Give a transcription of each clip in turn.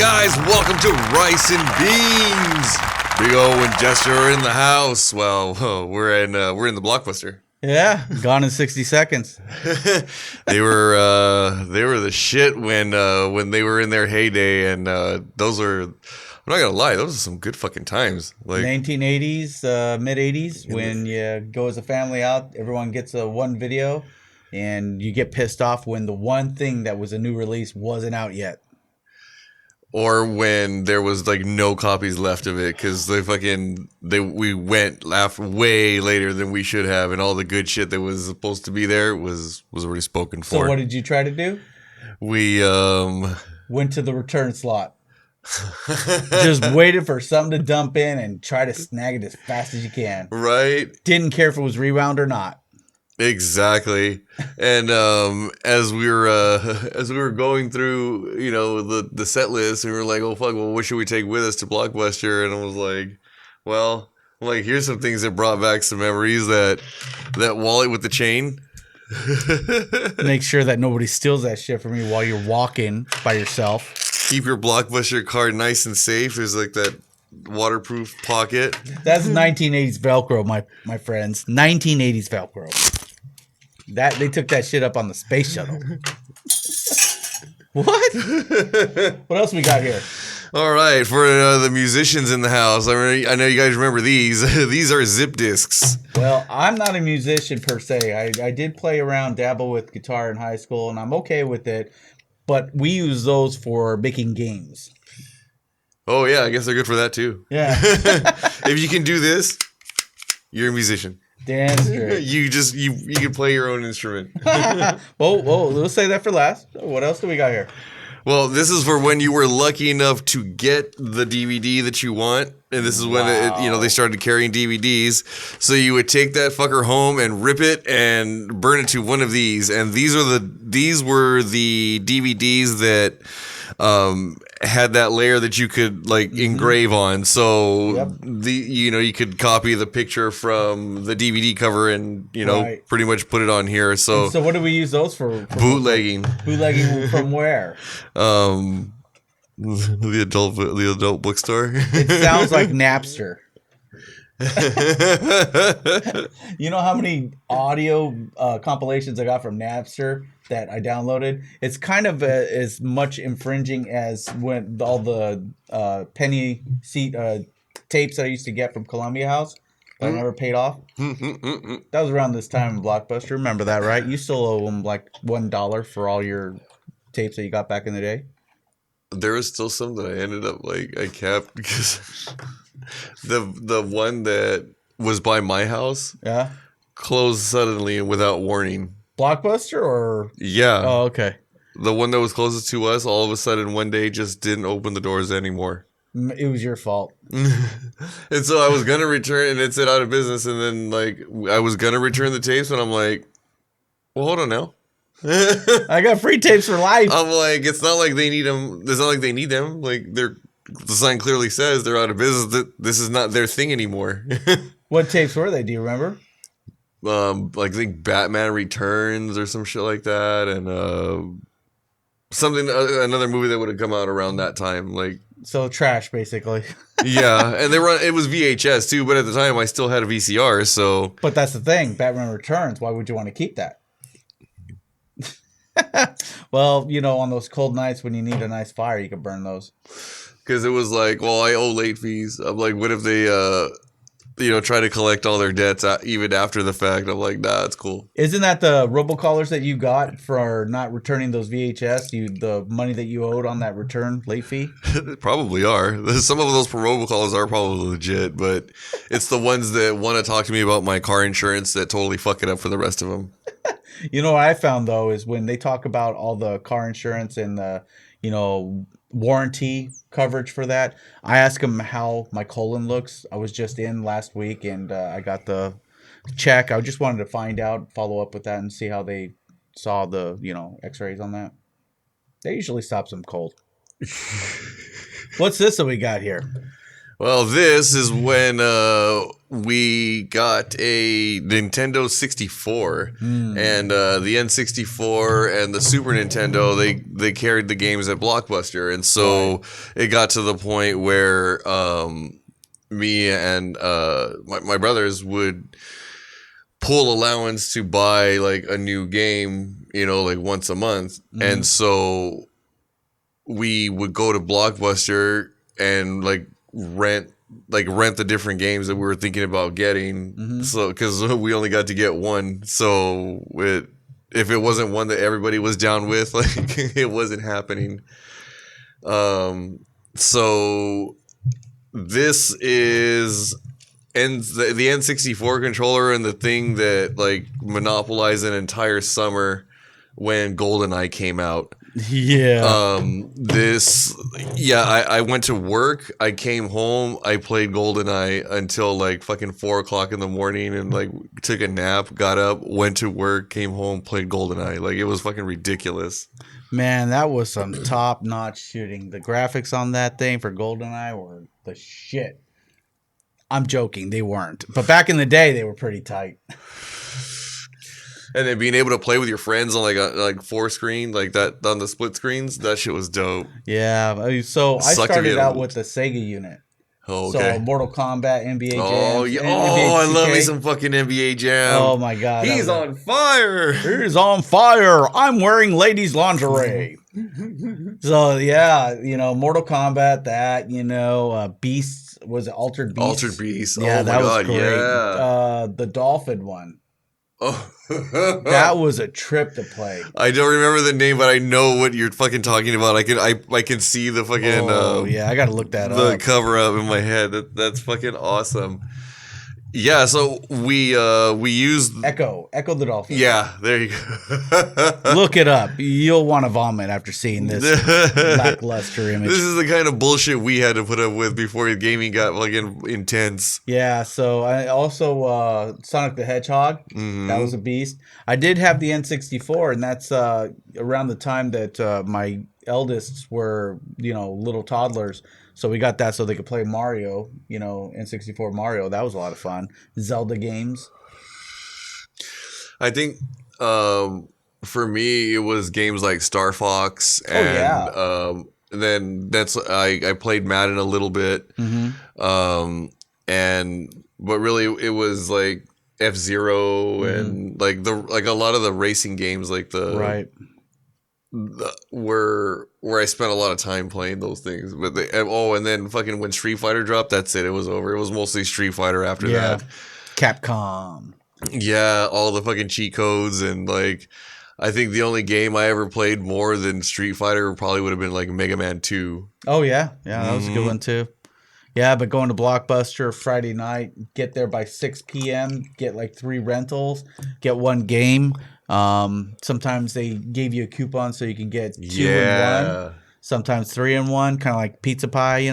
guys, welcome to Rice and Beans. Big O and Jester are in the house. Well, we're in the BlockBuster. Yeah, gone in 60 seconds. They were the shit when they were in their heyday, and those are, I'm not gonna lie, those are some good fucking times. Like 1980s, mid 80s, when you go as a family out, everyone gets a one video, and you get pissed off when the one thing that was a new release wasn't out yet. Or when there was like no copies left of it because we went way later than we should have, and all the good shit that was supposed to be there was already spoken for. So what did you try to do? We went to the return slot. Just waited for something to dump in and try to snag it as fast as you can. Right. Didn't care if it was rewound or not. Exactly. And as we were going through, the set list, we were like, oh fuck, well, what should we take with us to BlockBuster? And I was like, well, here's some things that brought back some memories. That wallet with the chain. Make sure that nobody steals that shit from you while you're walking by yourself. Keep your BlockBuster card nice and safe. There's like that waterproof pocket. That's 1980s Velcro, my friends. 1980s Velcro. That they took that shit up on the space shuttle. What? What else we got here? All right, for the musicians in the house, I know you guys remember these. These are zip discs. Well, I'm not a musician per se. I did play around, dabble with guitar in high school, and I'm okay with it. But we use those for making games. Oh yeah, I guess they're good for that too. Yeah. If you can do this, you're a musician. Damn straight. You can play your own instrument. Well, let's say that for last. What else do we got here? Well, this is for when you were lucky enough to get the DVD that you want, and this is when they started carrying DVDs. So you would take that fucker home and rip it and burn it to one of these, and these were the DVDs that had that layer that you could engrave on. So you could copy the picture from the DVD cover and pretty much put it on here. So what do we use those for? Bootlegging. Bootlegging from where? The adult bookstore. It sounds like Napster. You know how many audio compilations I got from Napster that I downloaded? It's kind of as much infringing as when all the penny seat tapes that I used to get from Columbia House that I never paid off. That was around this time in BlockBuster. Remember that, right? You still owe them like $1 for all your tapes that you got back in the day. There was still some that I ended up I kept because the one that was by my house closed suddenly and without warning. BlockBuster or oh okay, the one that was closest to us all of a sudden one day just didn't open the doors anymore. It was your fault. And so I was gonna return, and it said out of business, and then I was gonna return the tapes, and I'm like, well, hold on now. I got free tapes for life. I'm like, it's not like they need them. It's not like they need them. The sign clearly says they're out of business. That this is not their thing anymore. What tapes were they? Do you remember? I think Batman Returns or some shit like that, and another movie that would have come out around that time. So trash, basically. Yeah, and it was VHS too, but at the time I still had a VCR. So, but that's the thing, Batman Returns. Why would you want to keep that? Well, on those cold nights when you need a nice fire, you could burn those. Because it was like, well, I owe late fees. I'm like, what if they, try to collect all their debts even after the fact? I'm like, nah, it's cool. Isn't that the robocallers that you got for not returning those VHS? The money that you owed on that return late fee? Probably are. Some of those robocallers are probably legit, but it's the ones that want to talk to me about my car insurance that totally fuck it up for the rest of them. You know what I found, though, is when they talk about all the car insurance and the, warranty coverage for that, I ask them how my colon looks. I was just in last week, and I got the check. I just wanted to find out, follow up with that, and see how they saw the, x-rays on that. They usually stop some cold. What's this that we got here? Well, this is when we got a Nintendo 64, and the N64 and the Super Nintendo. They carried the games at BlockBuster, and so it got to the point where me and my brothers would pull allowance to buy like a new game, like once a month, and so we would go to BlockBuster and rent the different games that we were thinking about getting. So because we only got to get one, so if it wasn't one that everybody was down with, it wasn't happening. So this is the N64 controller, and the thing that monopolized an entire summer when GoldenEye came out. Yeah. I went to work. I came home. I played GoldenEye until fucking 4:00 in the morning, and took a nap, got up, went to work, came home, played GoldenEye. It was fucking ridiculous. Man, that was some top-notch shooting. The graphics on that thing for GoldenEye were the shit. I'm joking, they weren't. But back in the day, they were pretty tight. And then being able to play with your friends on a 4-screen, that on the split screens, that shit was dope. Yeah, so I started out with the Sega unit. Oh, okay. So Mortal Kombat, NBA Jam. Oh, yeah. Oh, I love me some fucking NBA Jam. Oh my god. He's on fire. He's on fire. I'm wearing ladies' lingerie. So yeah, Mortal Kombat, that, Beasts, was it Altered Beast? Altered Beast. Yeah, oh my that was god, great. yeah. The Dolphin one. Oh. That was a trip to play. I don't remember the name, but I know what you're fucking talking about. I can see the fucking yeah, I gotta look that up. The cover up in my head. That's fucking awesome. Yeah, so we used Echo the Dolphin. Yeah, there you go. Look it up. You'll want to vomit after seeing this lackluster image. This is the kind of bullshit we had to put up with before gaming got fucking intense. Yeah, so I also Sonic the Hedgehog. That was a beast. I did have the N64, and that's around the time that my eldest were little toddlers. So we got that so they could play Mario, N64 Mario. That was a lot of fun. Zelda games. I think for me, it was games like Star Fox. And then I played Madden a little bit. But really it was like F-Zero and a lot of the racing games, where I spent a lot of time playing those things. But and then fucking when Street Fighter dropped, that's it. It was over. It was mostly Street Fighter after that. Capcom. Yeah, all the fucking cheat codes, and I think the only game I ever played more than Street Fighter probably would have been Mega Man 2. Oh yeah, that was a good one too. Yeah, but going to BlockBuster Friday night, get there by 6 p.m., get 3 rentals, get 1 game. Sometimes they gave you a coupon so you can get 2 in 1. Sometimes 3 in 1, kind of like pizza pie,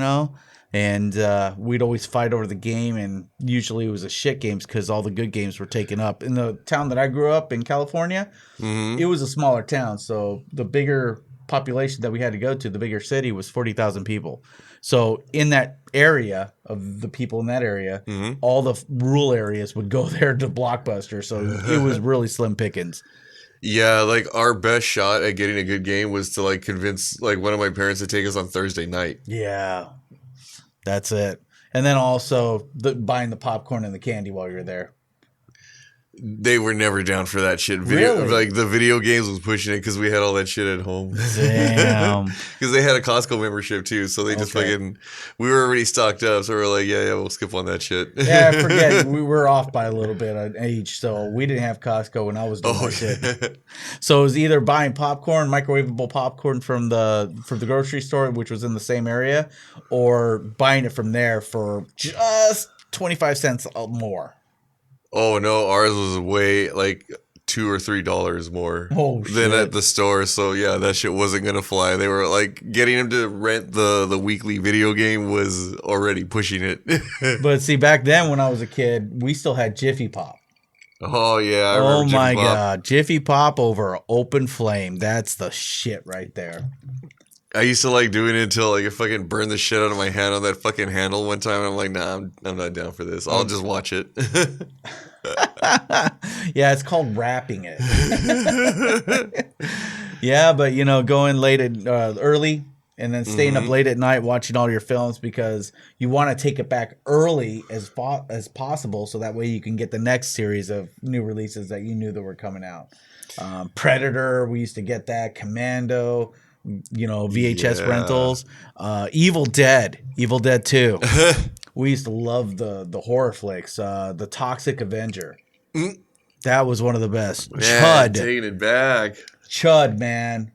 And we'd always fight over the game, and usually it was a shit games because all the good games were taken up. In the town that I grew up in, California, it was a smaller town, so the bigger population that we had to go to, the bigger city, was 40,000 people. So in that area of the people in that area, all the rural areas would go there to BlockBuster. So it was really slim pickings. Yeah, our best shot at getting a good game was to convince one of my parents to take us on Thursday night. Yeah, that's it. And then also buying the popcorn and the candy while you're there. They were never down for that shit. Really? The video games was pushing it because we had all that shit at home. Damn. Because they had a Costco membership too, so they just fucking. We were already stocked up, so we were like, yeah, we'll skip on that shit. Yeah, I forget. We were off by a little bit on age, so we didn't have Costco when I was doing my shit. So it was either buying popcorn, microwavable popcorn from the grocery store, which was in the same area, or buying it from there for just 25 cents more. Oh no, ours was way $2 or $3 more than at the store. So yeah, that shit wasn't gonna fly. They were getting him to rent the weekly video game was already pushing it. But see, back then when I was a kid, we still had Jiffy Pop. Oh yeah, I remember Jiffy Pop. God, Jiffy Pop over Open Flame. That's the shit right there. I used to like doing it until like it fucking burned the shit out of my hand on that fucking handle one time. And I'm like, nah, I'm not down for this. I'll just watch it. Yeah, it's called wrapping it. Yeah, but going late at early and then staying up late at night watching all your films because you want to take it back early as possible, so that way you can get the next series of new releases that you knew that were coming out. Predator, we used to get that. Commando, VHS rentals. Evil Dead 2. We used to love the horror flicks. The Toxic Avenger. That was one of the best. Man, taking it back. Chud, man.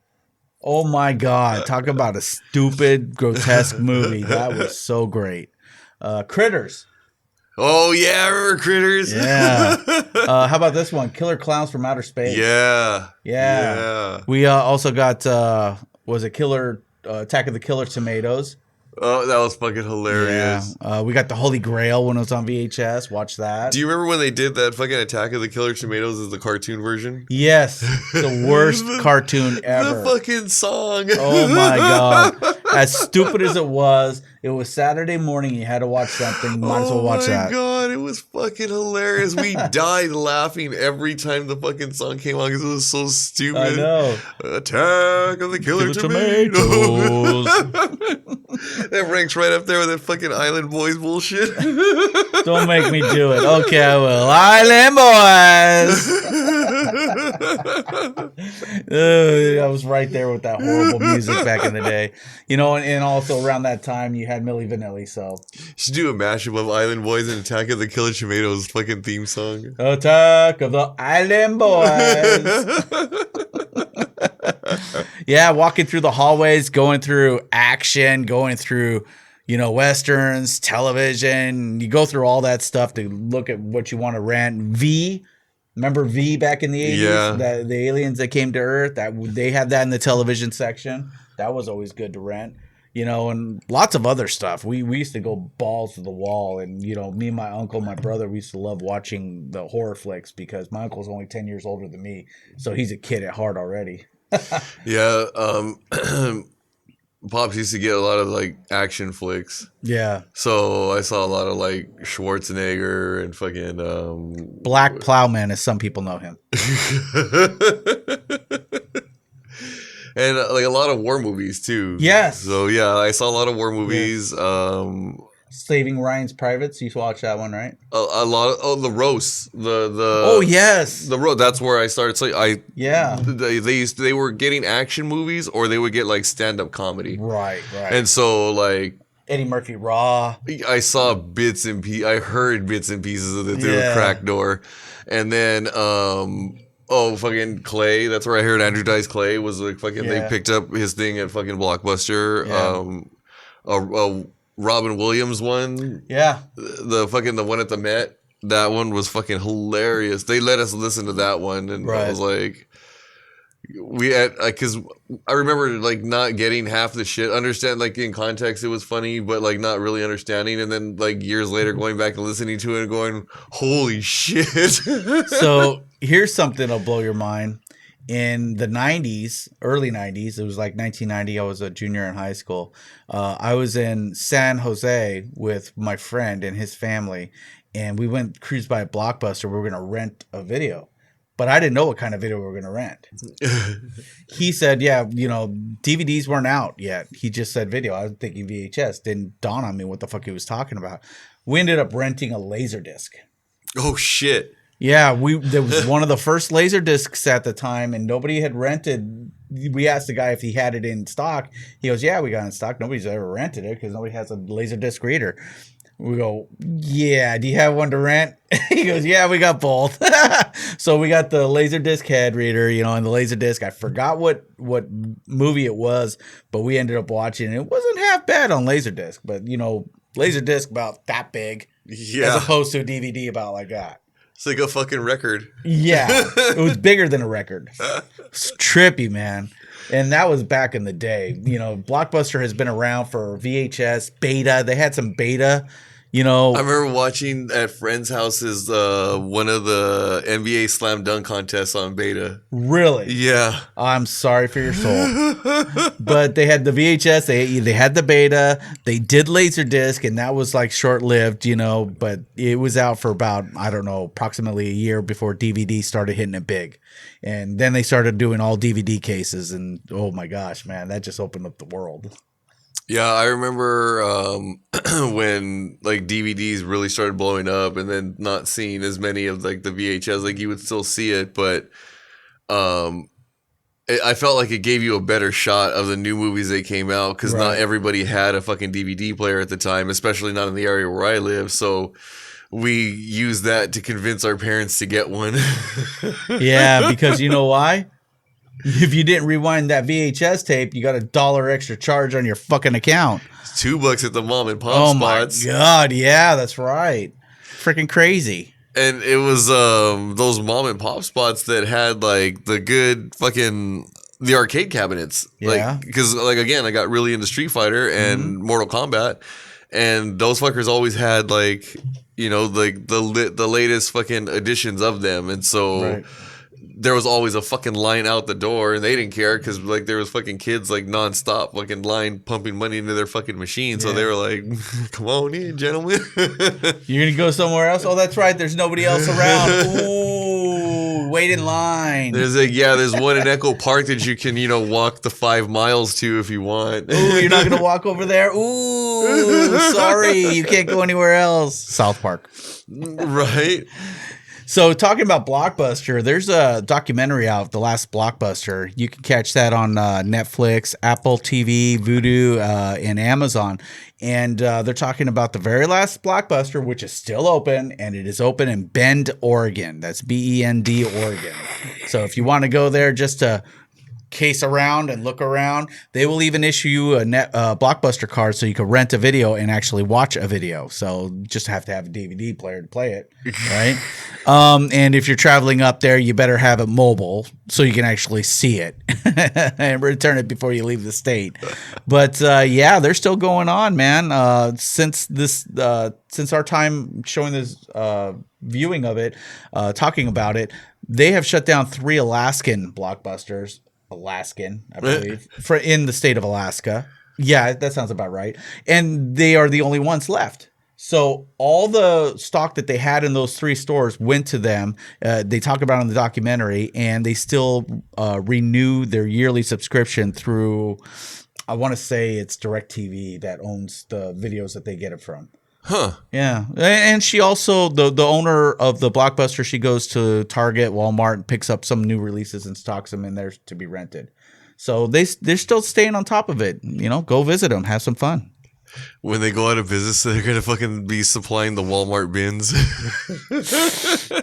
Oh my God. Talk about a stupid, grotesque movie. That was so great. Critters. Oh, yeah. I remember Critters. Yeah. How about this one? Killer Clowns from Outer Space. Yeah. We also got, was it Attack of the Killer Tomatoes? Oh, that was fucking hilarious. Yeah. We got the Holy Grail when it was on VHS. Watch that. Do you remember when they did that fucking Attack of the Killer Tomatoes as the cartoon version? Yes. The worst cartoon ever. The fucking song. Oh my God. As stupid as it was Saturday morning. You had to watch something. Might as well watch that. Oh my God. It was fucking hilarious. We died laughing every time the fucking song came on because it was so stupid. I know. Attack of the Killer Tomatoes. That ranks right up there with that fucking Island Boys bullshit. Don't make me do it. Okay, I will. Island Boys. I was right there with that horrible music back in the day. And also around that time you had Milli Vanilli, so. You should do a mashup of Island Boys and Attack of the Killer Tomatoes fucking theme song. Attack of the Island Boys. Yeah, walking through the hallways, going through action, going through, westerns, television. You go through all that stuff to look at what you want to rent. Remember V back in the 80s? Yeah. The aliens that came to Earth, they had that in the television section. That was always good to rent. And lots of other stuff. We used to go balls to the wall. And, me and my uncle, my brother, we used to love watching the horror flicks because my uncle's only 10 years older than me. So he's a kid at heart already. Yeah, Pops used to get a lot of like action flicks. Yeah. So I saw a lot of like Schwarzenegger and fucking Black Plowman, as some people know him. And like a lot of war movies too. Yes. So yeah, I saw a lot of war movies. Yeah. Saving Ryan's Privates. You watch that one, right? A lot of the roasts. The oh yes, the road. That's where I started. So yeah. They were getting action movies, or they would get like stand up comedy. Right. And so like Eddie Murphy Raw. I saw bits and pieces. I heard bits and pieces of it through a cracked door, and then fucking Clay. That's where I heard Andrew Dice Clay was like fucking. Yeah. They picked up his thing at fucking Blockbuster. Yeah. Robin Williams one. Yeah. The one at the Met. That one was fucking hilarious. They let us listen to that one, and I was like, because I remember like not getting half the shit. Understand, like in context, it was funny, but like not really understanding. And then like years later, going back and listening to it and going, "Holy shit!" So here's something that'll blow your mind. In the 90s, early 90s, it was like 1990. I was a junior in high school. I was in San Jose with my friend and his family, and we went cruise by a Blockbuster. We were going to rent a video, but I didn't know what kind of video we were going to rent. He said, yeah, DVDs weren't out yet. He just said video. I was thinking VHS. Didn't dawn on me what the fuck he was talking about. We ended up renting a Laserdisc. Oh, shit. Yeah, there was one of the first laser discs at the time, and nobody had rented. We asked the guy if he had it in stock. He goes, "Yeah, we got it in stock. Nobody's ever rented it because nobody has a laser disc reader." We go, "Yeah, do you have one to rent?" He goes, "Yeah, we got both." So we got the laser disc head reader, and the laser disc. I forgot what movie it was, but we ended up watching it. It wasn't half bad on laser disc, but laser disc about that big, as opposed to a DVD about like that. It's like a fucking record. Yeah. It was bigger than a record. It's trippy, man. And that was back in the day. Blockbuster has been around for VHS, beta. They had some beta, You know, I remember watching at friends' houses one of the NBA slam dunk contests on beta. really? Yeah. I'm sorry for your soul. But they had the VHS, they had the beta, they did Laserdisc, and that was like short-lived, you know, but it was out for about, I don't know, approximately a year before DVD started hitting it big. And then they started doing all DVD cases, and oh my gosh, man, that just opened up the world. Yeah, I remember when like DVDs really started blowing up, and then not seeing as many of like the VHS. Like you would still see it, but I felt like it gave you a better shot of the new movies that came out because not everybody had a fucking DVD player at the time, especially not in the area where I live. So we used that to convince our parents to get one. Yeah, because you know why? If you didn't rewind that VHS tape, you got $1 extra charge on your fucking account. It's $2 at the mom and pop spots. Oh my God, yeah, that's right. Freaking crazy. And it was those mom and pop spots that had like the good fucking the arcade cabinets. Yeah. Like because like again, I got really into Street Fighter and Mortal Kombat, and those fuckers always had like, you know, like the latest fucking editions of them, and so there was always a fucking line out the door, and they didn't care because like there was fucking kids like nonstop fucking line pumping money into their fucking machine. So they were like, "Come on in, gentlemen." You're gonna go somewhere else? Oh, that's right. There's nobody else around. Ooh, wait in line. There's one in Echo Park that you can, you know, walk the 5 miles to if you want. Ooh, you're not gonna walk over there? Ooh, sorry, you can't go anywhere else. South Park. Right? So talking about BlockBuster, there's a documentary out, The Last BlockBuster. You can catch that on Netflix, Apple TV, Vudu, and Amazon. And they're talking about the very last BlockBuster, which is still open, and it is open in Bend, Oregon. That's Bend, Oregon. So if you want to go there just to case around and look around, they will even issue you a BlockBuster card so you can rent a video and actually watch a video. So just have to have a DVD player to play it, right? And if you're traveling up there, you better have it mobile so you can actually see it and return it before you leave the state. But yeah, they're still going on, man. Since our time showing this viewing of it, talking about it, they have shut down 3 Alaskan BlockBusters. Alaskan, I believe, in the state of Alaska. Yeah, that sounds about right. And they are the only ones left. So all the stock that they had in those 3 stores went to them. They talk about it in the documentary, and they still renew their yearly subscription through, I want to say it's DirecTV that owns the videos that they get it from. Huh. Yeah. And she also, the owner of the BlockBuster, she goes to Target, Walmart, picks up some new releases and stocks them in there to be rented. So they're still staying on top of it. You know, go visit them. Have some fun. When they go out of business, they're going to fucking be supplying the Walmart bins.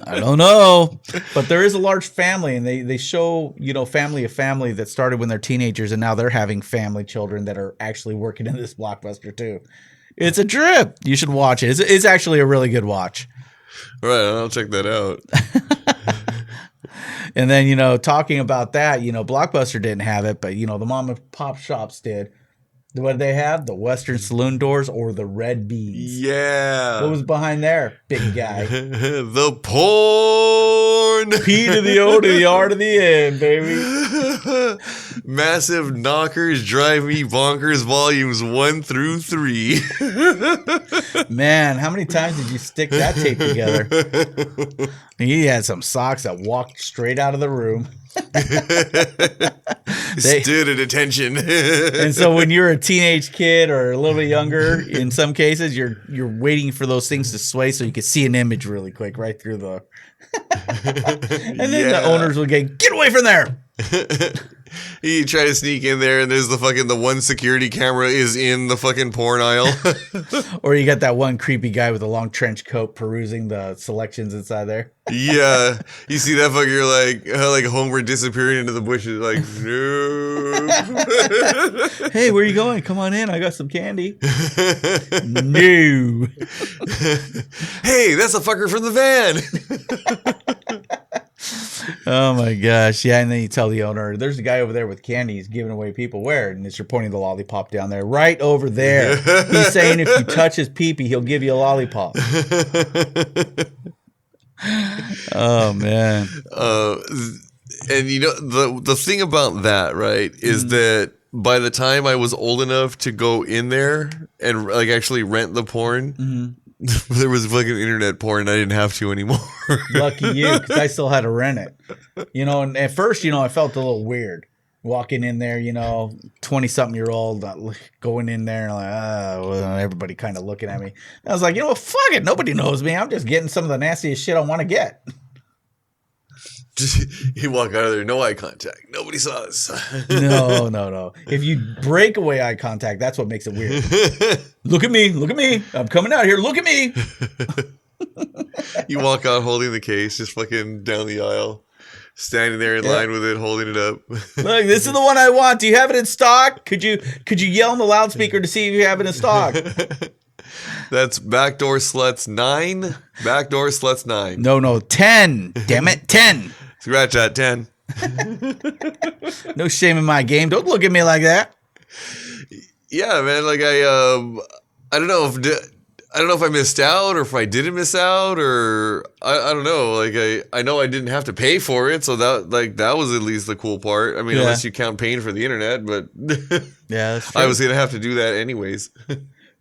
I don't know. But there is a large family, and they show, you know, family of family that started when they're teenagers, and now they're having family children that are actually working in this BlockBuster too. It's a trip. You should watch it. It's actually a really good watch. All right, I'll check that out. And then, you know, talking about that, you know, BlockBuster didn't have it, but, you know, the mom and pop shops did. What did they have? The Western Saloon Doors or the Red Beans? Yeah. What was behind there, big guy? The porn. P to the O to the R to the N, baby. Massive Knockers Drive Me Bonkers Volumes 1 through 3. Man, how many times did you stick that tape together? He had some socks that walked straight out of the room. Stood at attention. And so when you're a teenage kid or a little bit younger, in some cases, you're waiting for those things to sway so you can see an image really quick right through the. And then the owners will get away from there. You try to sneak in there, and there's the one security camera is in the fucking porn aisle. Or you got that one creepy guy with a long trench coat perusing the selections inside there. Yeah, you see that fucker, you're like Homer disappearing into the bushes, like, no. Hey, where you going? Come on in, I got some candy. No. Hey, that's a fucker from the van. Oh my gosh. Yeah, and then you tell the owner, there's a guy over there with candy he's giving away people. Where? And you're pointing the lollipop down there. Right over there. He's saying if you touch his pee-pee, he'll give you a lollipop. Oh man. And you know the thing about that, right, is that by the time I was old enough to go in there and like actually rent the porn, there was fucking internet porn. I didn't have to anymore. Lucky you, because I still had to rent it. You know, and at first, you know, I felt a little weird walking in there. You know, 20-something-year-old going in there and like, well, everybody kind of looking at me. And I was like, you know what, fuck it, nobody knows me. I'm just getting some of the nastiest shit I want to get. You walk out of there, no eye contact. Nobody saw us. No. If you break away eye contact, that's what makes it weird. Look at me. I'm coming out here. Look at me. You walk out holding the case, just fucking down the aisle, standing there in line with it, holding it up. Look, this is the one I want. Do you have it in stock? Could you yell in the loudspeaker to see if you have it in stock? That's Backdoor Sluts 9. Backdoor Sluts 9. No, 10. Damn it, 10. Scratch that 10. No shame in my game. Don't look at me like that. Yeah, man. Like I don't know if I missed out or if I didn't miss out or I don't know. Like I know I didn't have to pay for it, so that was at least the cool part. I mean, unless you count paying for the internet, but yeah, that's true. I was gonna have to do that anyways.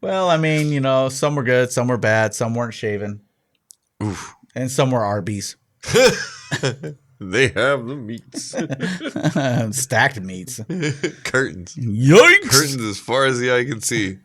Well, I mean, you know, some were good, some were bad, some weren't shaven. Oof. And some were Arby's. They have the meats. Stacked meats. Curtains. Yikes! Curtains as far as the eye can see.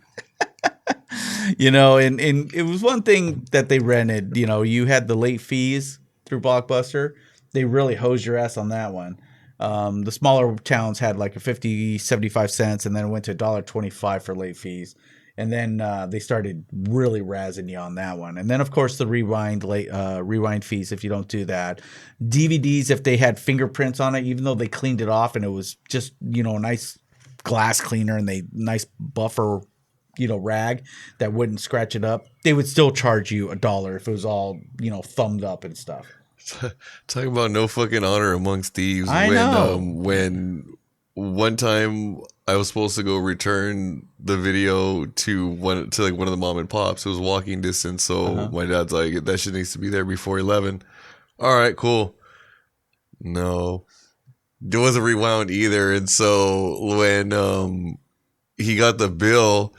You know, and it was one thing that they rented. You know, you had the late fees through BlockBuster. They really hosed your ass on that one. The smaller towns had like a 50, 75 cents, and then it went to $1.25 for late fees. And then they started really razzing you on that one. And then, of course, the rewind fees if you don't do that. DVDs, if they had fingerprints on it, even though they cleaned it off and it was just, you know, a nice glass cleaner and nice buffer, you know, rag that wouldn't scratch it up, they would still charge you $1 if it was all, you know, thumbed up and stuff. Talking about no fucking honor amongst thieves. I know. When one time I was supposed to go return the video to one of the mom and pops. It was walking distance, so my dad's like, that shit needs to be there before 11. All right, cool. No, it wasn't rewound either. And so when he got the bill,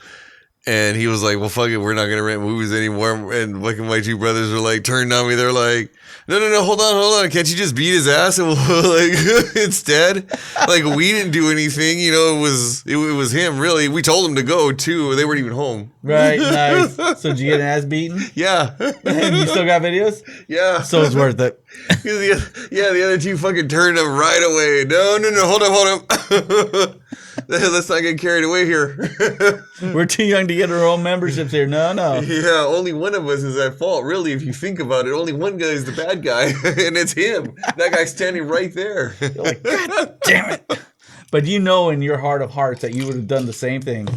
and he was like, well, fuck it, we're not gonna rent movies anymore. And fucking my two brothers were like, turned on me. They're like, no, hold on. Can't you just beat his ass and like instead? Like we didn't do anything, you know. It was him really. We told him to go too. They weren't even home. Right, nice. So did you get an ass beaten? Yeah. And you still got videos? Yeah. So it's worth it. The other two fucking turned him right away. No, hold up. Let's not get carried away here. We're too young to get our own memberships here. No. Yeah, only one of us is at fault, really, if you think about it. Only one guy is the bad guy, and it's him. That guy's standing right there. You're like, God damn it. But you know in your heart of hearts that you would have done the same thing.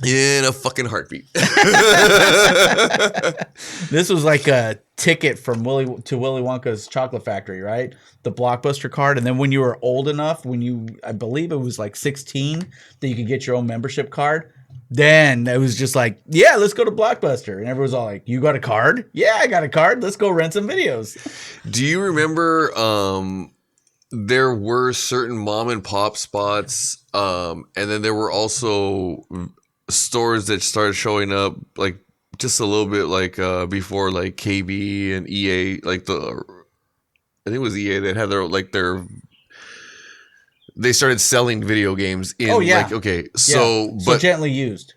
In a fucking heartbeat. This was like a ticket from Willy Wonka's Chocolate Factory, right? The BlockBuster card. And then when you were old enough, I believe it was like 16, that you could get your own membership card. Then it was just like, yeah, let's go to BlockBuster. And everyone's all like, you got a card? Yeah, I got a card. Let's go rent some videos. Do you remember there were certain mom and pop spots, and then there were also stores that started showing up like just a little bit like before like KB and EA, like I think it was EA that had they started selling video games in so gently used.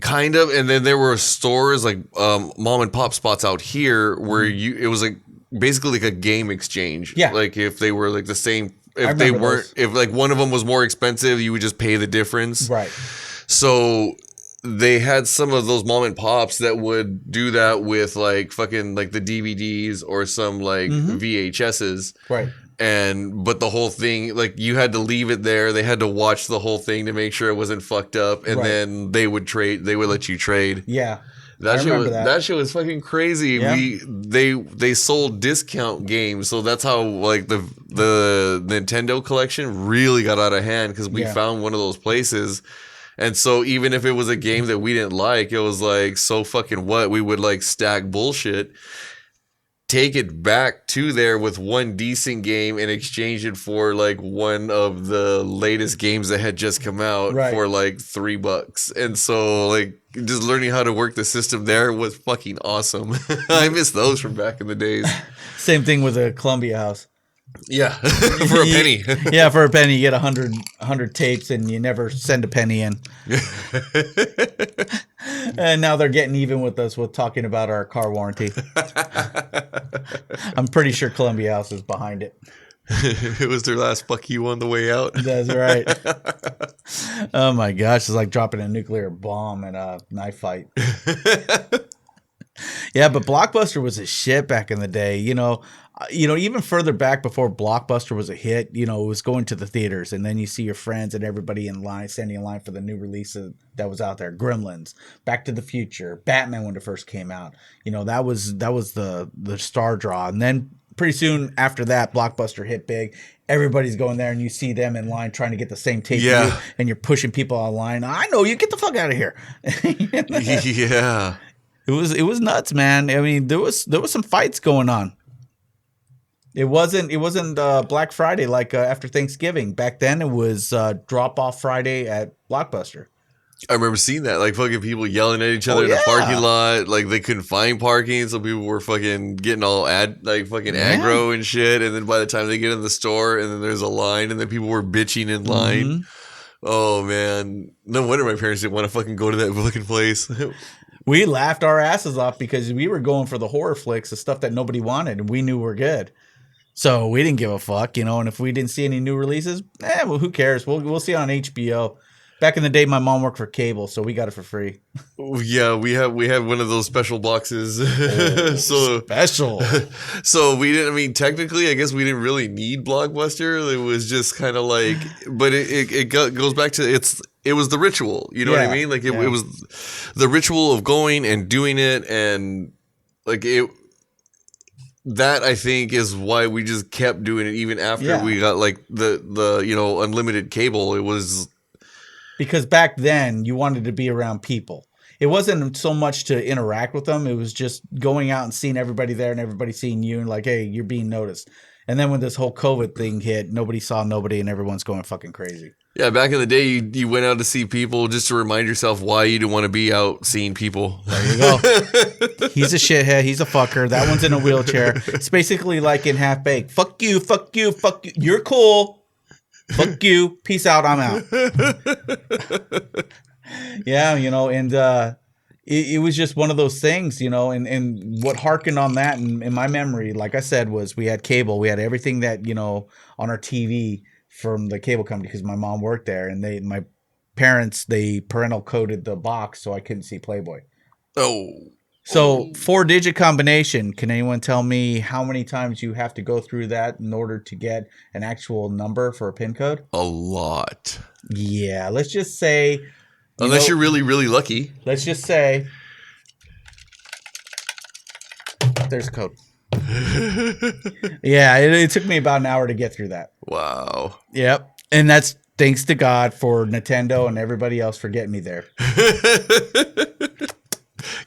Kind of, and then there were stores like mom and pop spots out here where it was like basically like a game exchange. Yeah. Like if they were like the same, if they weren't, if like one of them was more expensive, you would just pay the difference. Right. So they had some of those mom and pops that would do that with like fucking like the DVDs or some like VHSs. Right. But the whole thing, like you had to leave it there. They had to watch the whole thing to make sure it wasn't fucked up. And then they would let you trade. Yeah. That shit was fucking crazy. Yeah. They sold discount games, so that's how like the Nintendo collection really got out of hand because we found one of those places. And so even if it was a game that we didn't like, it was like, so fucking what? We would like stack bullshit, take it back to there with one decent game and exchange it for like one of the latest games that had just come out for like $3. And so like just learning how to work the system there was fucking awesome. I miss those from back in the days. Same thing with a Columbia House. Yeah, for a penny. Yeah, for a penny, you get 100 tapes and you never send a penny in. And now they're getting even with us with talking about our car warranty. I'm pretty sure Columbia House is behind it. It was their last fuck you on the way out. That's right. Oh my gosh, it's like dropping a nuclear bomb in a knife fight. Yeah, but BlockBuster was a shit back in the day. You know, even further back before BlockBuster was a hit, it was going to the theaters, and then you see your friends and everybody in line, standing in line for the new release that was out there. Gremlins, Back to the Future, Batman when it first came out. That was the star draw, and then pretty soon after that, BlockBuster hit big. Everybody's going there, and you see them in line trying to get the same tape, and you're pushing people online. I know you, get the fuck out of here. Yeah. It was nuts, man. I mean, there was some fights going on. It wasn't Black Friday like after Thanksgiving. Back then, it was drop off Friday at BlockBuster. I remember seeing that, like fucking people yelling at each other in the parking lot, like they couldn't find parking, so people were fucking getting all aggro and shit. And then by the time they get in the store, and then there's a line, and then people were bitching in line. Mm-hmm. Oh man, no wonder my parents didn't want to fucking go to that fucking place. We laughed our asses off because we were going for the horror flicks, the stuff that nobody wanted, and we knew were good. So we didn't give a fuck, And if we didn't see any new releases, well, who cares? We'll see it on HBO. Back in the day, my mom worked for cable, so we got it for free. Yeah, we have one of those special boxes. Special. So we didn't. I mean, technically, I guess we didn't really need BlockBuster. It was just kind of like, but it goes back to it was the ritual. You know what I mean? Like it was the ritual of going and doing it, and like it. That I think is why we just kept doing it even after we got like the unlimited cable. It was because back then you wanted to be around people. It wasn't so much to interact with them. It was just going out and seeing everybody there and everybody seeing you and like, hey, you're being noticed. And then when this whole COVID thing hit, nobody saw nobody and everyone's going fucking crazy. Yeah, back in the day, you went out to see people just to remind yourself why you didn't want to be out seeing people. There you go. He's a shithead. He's a fucker. That one's in a wheelchair. It's basically like in Half Baked. Fuck you, fuck you, fuck you. You're cool. Fuck you. Peace out. I'm out. Yeah, and it was just one of those things, and what harkened on that in my memory, like I said, was we had cable. We had everything that, on our TV from the cable company because my mom worked there, and my parents, they parental coded the box so I couldn't see Playboy. Oh. So 4-digit combination. Can anyone tell me how many times you have to go through that in order to get an actual number for a PIN code? A lot. Yeah, let's just say... Unless you're really, really lucky. Let's just say there's a code. Yeah, it took me about an hour to get through that. Wow. Yep. And that's thanks to God for Nintendo and everybody else for getting me there.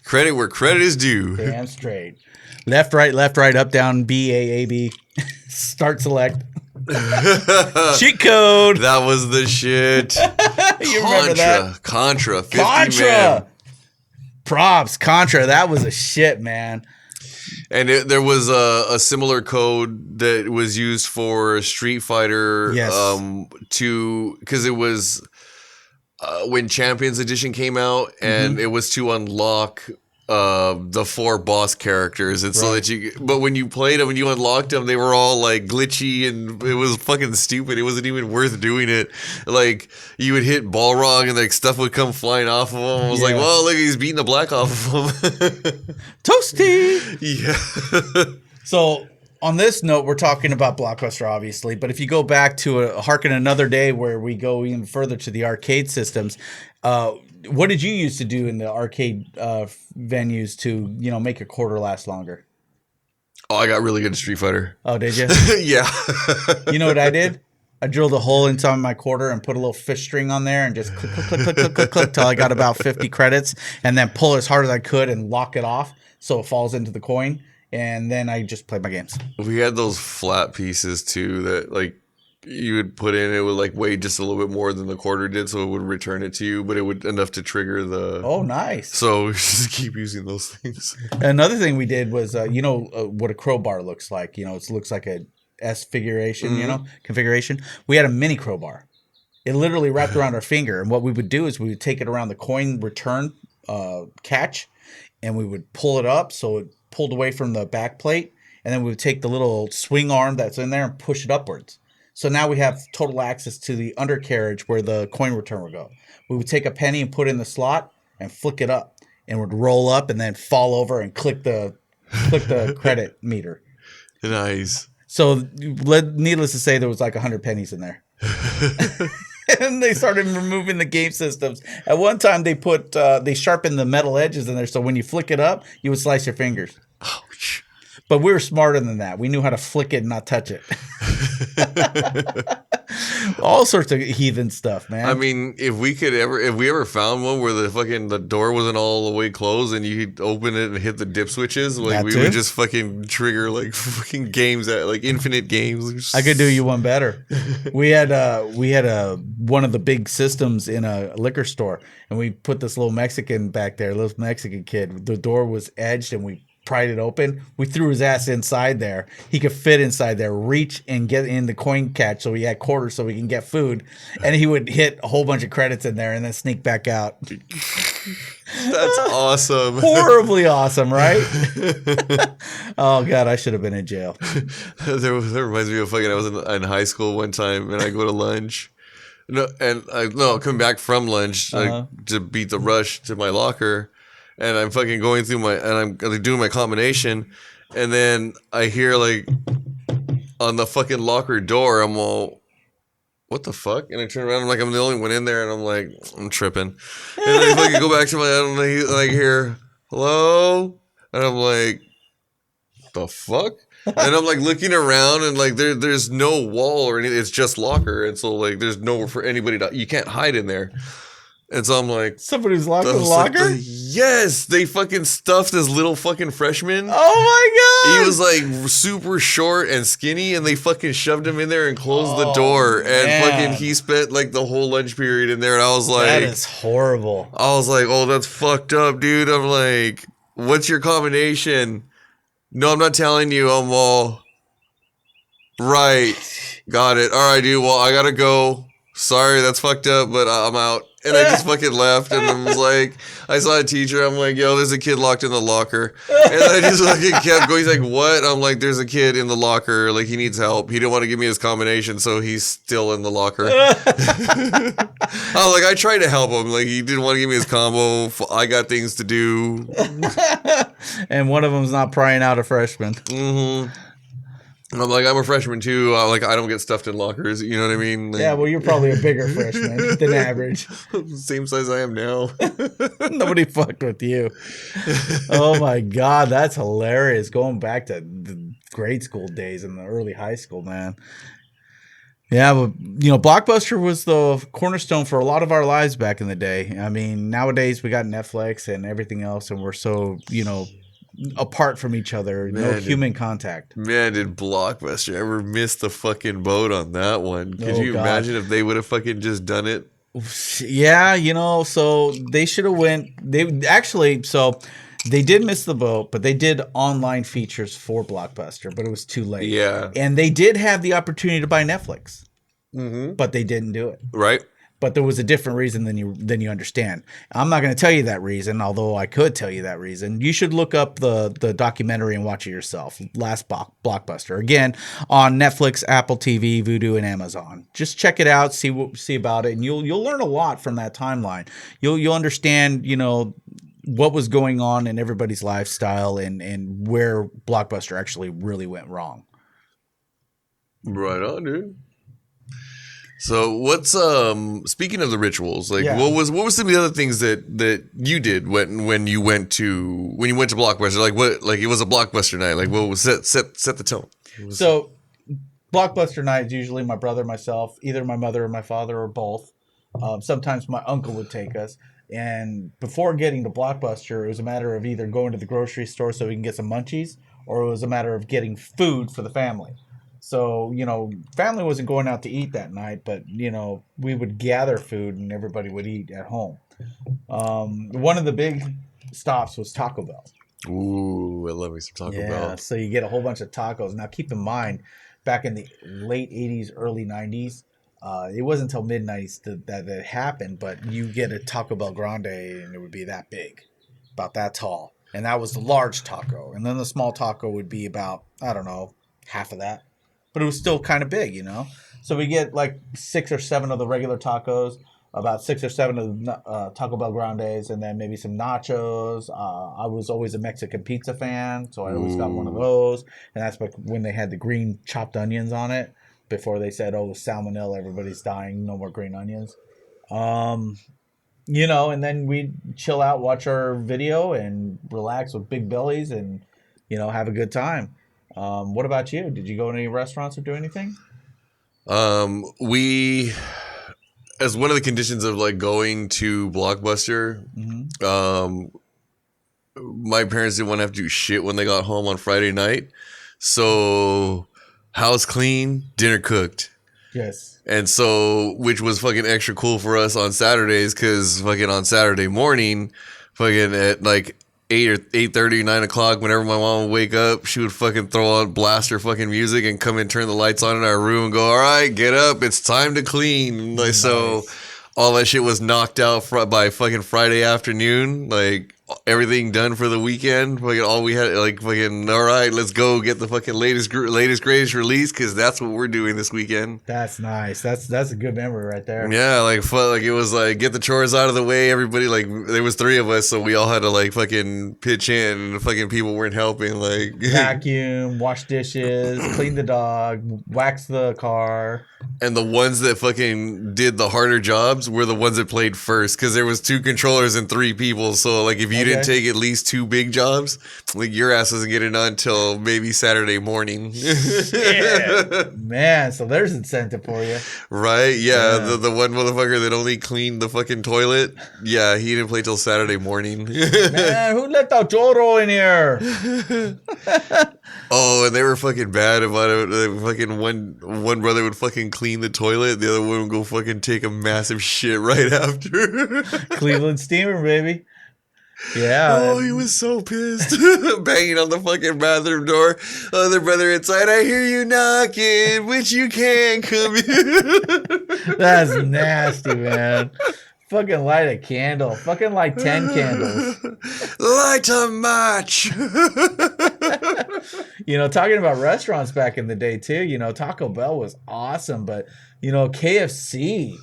Credit where credit is due. Damn straight. Left, right, up, down, B, A, B. Start, select. Cheat code. That was the shit. You remember that? Contra. 50 Contra. man. Props. Contra. That was a shit, man. And there was a similar code that was used for Street Fighter. Yes. Because it was when Champions Edition came out, and it was to unlock the 4 boss characters, and so that but when you played them and you unlocked them, they were all like glitchy, and it was fucking stupid. It wasn't even worth doing it. Like you would hit Balrog and like stuff would come flying off of him. I was like, well, look, he's beating the black off of him. Toasty. Yeah. So on this note, we're talking about BlockBuster, obviously, but if you go back to harken another day where we go even further to the arcade systems, what did you used to do in the arcade venues to make a quarter last longer? Oh, I got really good at Street Fighter. Oh, did you? Yeah. You know what I did? I drilled a hole inside my quarter and put a little fish string on there and just click till I got about 50 credits, and then pull as hard as I could and lock it off so it falls into the coin, and then I just played my games. We had those flat pieces too that like you would put in. It would like weigh just a little bit more than the quarter did, so it would return it to you, but it would enough to trigger the. Oh, nice. So we just keep using those things. Another thing we did was, what a crowbar looks like. It looks like a S figuration, configuration. We had a mini crowbar. It literally wrapped around our finger, and what we would do is we would take it around the coin return catch, and we would pull it up so it pulled away from the back plate, and then we would take the little swing arm that's in there and push it upwards. So now we have total access to the undercarriage where the coin return would go. We would take a penny and put it in the slot and flick it up, and would roll up and then fall over and click the credit meter. Nice. So needless to say, there was like 100 pennies in there. And they started removing the game systems. At one time, they sharpened the metal edges in there, so when you flick it up, you would slice your fingers. Ouch. But we were smarter than that. We knew how to flick it and not touch it. All sorts of heathen stuff, man. I mean, if we ever found one where the door wasn't all the way closed and you could open it and hit the dip switches, like That we too? would just fucking trigger like fucking games at like infinite games. I could do you one better. We had one of the big systems in a liquor store, and we put this little Mexican back there, little Mexican kid. The door was edged, and we pried it open. We threw his ass inside there. He could fit inside there, reach and get in the coin catch, so he had quarters so we can get food, and he would hit a whole bunch of credits in there and then sneak back out. That's awesome. Horribly awesome, right? Oh god, I should have been in jail. That reminds me of fucking. I was in high school one time, and I go to lunch. Come back from lunch to beat the rush to my locker, and I'm fucking going through I'm doing my combination, and then I hear like on the fucking locker door, I'm all, what the fuck? And I turn around, I'm like, I'm the only one in there, and I'm like, I'm tripping. And then I fucking go back to my, I hear, hello? And I'm like, the fuck? And I'm like looking around, and like there's no wall or anything, it's just locker, and so like there's nowhere for anybody you can't hide in there. And so I'm like, Somebody's locked in the locker? Yes, they fucking stuffed this little fucking freshman. Oh my god! He was like super short and skinny, and they fucking shoved him in there and closed the door. And man. fucking he spent like the whole lunch period in there. And I was like, That is horrible. I was like, oh, that's fucked up, dude. I'm like, what's your combination? No, I'm not telling you. I'm all right. Got it. All right, dude. Well, I gotta go. Sorry, that's fucked up, but I'm out. And I just fucking left, and I was like, I saw a teacher. I'm like, yo, there's a kid locked in the locker. And I just fucking kept going. He's like, what? I'm like, there's a kid in the locker. Like, he needs help. He didn't want to give me his combination, so he's still in the locker. I was like, I tried to help him. Like, he didn't want to give me his combo. I got things to do. And one of them's not prying out a freshman. Mm-hmm. I'm like, I'm a freshman too. Like, I don't get stuffed in lockers. You know what I mean? Like, Yeah, well, you're probably a bigger freshman than average. same size I am now. Nobody fucked with you. Oh my god, that's hilarious. Going back to the grade school days and the early high school, man. Yeah, but BlockBuster was the cornerstone for a lot of our lives back in the day. I mean, nowadays we got Netflix and everything else, and we're so apart from each other. No human contact. Man, did BlockBuster ever miss the fucking boat on that one? Could you imagine if they would have fucking just done it? Yeah, so they should have they did miss the boat, but they did online features for BlockBuster, but it was too late. Yeah. And they did have the opportunity to buy Netflix, mm-hmm. but they didn't do it. Right. But there was a different reason than you understand. I'm not going to tell you that reason, although I could tell you that reason. You should look up the documentary and watch it yourself. Last Blockbuster, again on Netflix, Apple TV, Vudu, and Amazon. Just check it out, see about it, and you'll learn a lot from that timeline. You'll understand what was going on in everybody's lifestyle and where Blockbuster actually really went wrong. Right on, dude. So what's speaking of the rituals, like Yeah. what was some of the other things that you did when you went to Blockbuster? Like what, like it was a Blockbuster night. Like what was set the tone? So Blockbuster night is usually my brother, myself, either my mother or my father or both. Sometimes my uncle would take us. And before getting to Blockbuster, it was a matter of either going to the grocery store so we can get some munchies, or it was a matter of getting food for the family. So, family wasn't going out to eat that night, but, we would gather food and everybody would eat at home. One of the big stops was Taco Bell. Ooh, I love me some Taco Bell. So you get a whole bunch of tacos. Now, keep in mind, back in the late 80s, early 90s, it wasn't until mid-90s that it happened, but you get a Taco Bell Grande and it would be that big, about that tall. And that was the large taco. And then the small taco would be about, I don't know, half of that. But it was still kind of big, So we get like 6 or 7 of the regular tacos, about 6 or 7 of the Taco Bell Grandes, and then maybe some nachos. I was always a Mexican pizza fan, so I always got one of those. And that's when they had the green chopped onions on it. Before they said, "Oh, salmonella, everybody's dying, no more green onions." And then we'd chill out, watch our video, and relax with big bellies, and have a good time. What about you? Did you go to any restaurants or do anything? We, as one of the conditions of like going to Blockbuster, my parents didn't want to have to do shit when they got home on Friday night, so house clean, dinner cooked. Yes. And so, which was fucking extra cool for us on Saturdays, because fucking on Saturday morning, fucking at like 8 or 8:30, 9 o'clock, whenever my mom would wake up, she would fucking throw on blast her fucking music and come and turn the lights on in our room and go, "All right, get up, it's time to clean." Like, so all that shit was knocked out by fucking Friday afternoon. Like, everything done for the weekend. Fucking all we had, like, fucking, all right, let's go get the fucking latest greatest release, because that's what we're doing this weekend. That's nice. That's a good memory right there. Yeah, like it was like, get the chores out of the way. Everybody, like, there was 3 of us, so we all had to like fucking pitch in, and the fucking people weren't helping. Like, vacuum, wash dishes, clean the dog, wax the car. And the ones that fucking did the harder jobs were the ones that played first, because there was 2 controllers and 3 people. So like, if you didn't take at least 2 big jobs, like, your ass doesn't get it done until maybe Saturday morning. Yeah. Man, so there's incentive for you. Right? Yeah. The one motherfucker that only cleaned the fucking toilet. Yeah, he didn't play till Saturday morning. Man, who let the choro in here? Oh, and they were fucking bad about it. Fucking one brother would fucking clean the toilet, the other one would go fucking take a massive shit right after. Cleveland Steamer, baby. Yeah. Oh, he was so pissed. Banging on the fucking bathroom door. Other brother inside, "I hear you knocking, but you can't come in." That's nasty, man. Fucking light a candle. Fucking light 10 candles. Light a match. Talking about restaurants back in the day too, Taco Bell was awesome, but KFC,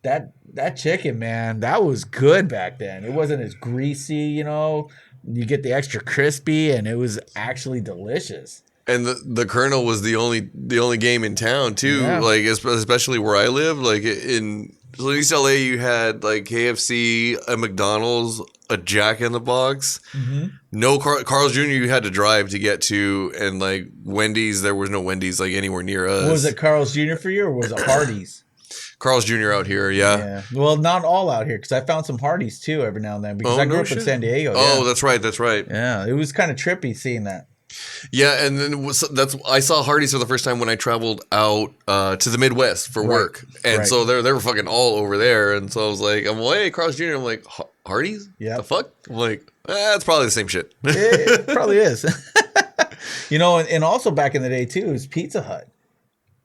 that chicken, man, that was good back then. It wasn't as greasy, you get the extra crispy, and it was actually delicious. And the Colonel was the only game in town too. Yeah. Like, especially where I live, like in East LA, you had like KFC, a McDonald's, a Jack in the Box. Mm-hmm. No Carl's Jr. you had to drive to get to, and like Wendy's, there was no Wendy's like anywhere near us. Was it Carl's Jr. for you, or was it Hardee's? Carl's Jr. out here, yeah. Well, not all out here, because I found some Hardee's too every now and then, because I grew up in San Diego. Oh, that's right. Yeah, it was kind of trippy seeing that. Yeah, and then I saw Hardee's for the first time when I traveled out to the Midwest for work, and so they were fucking all over there, and so I was like, hey, Carl's Jr. I'm like, Hardee's? Yeah. The fuck? I'm like, it's probably the same shit. It probably is. And also back in the day too, it was Pizza Hut.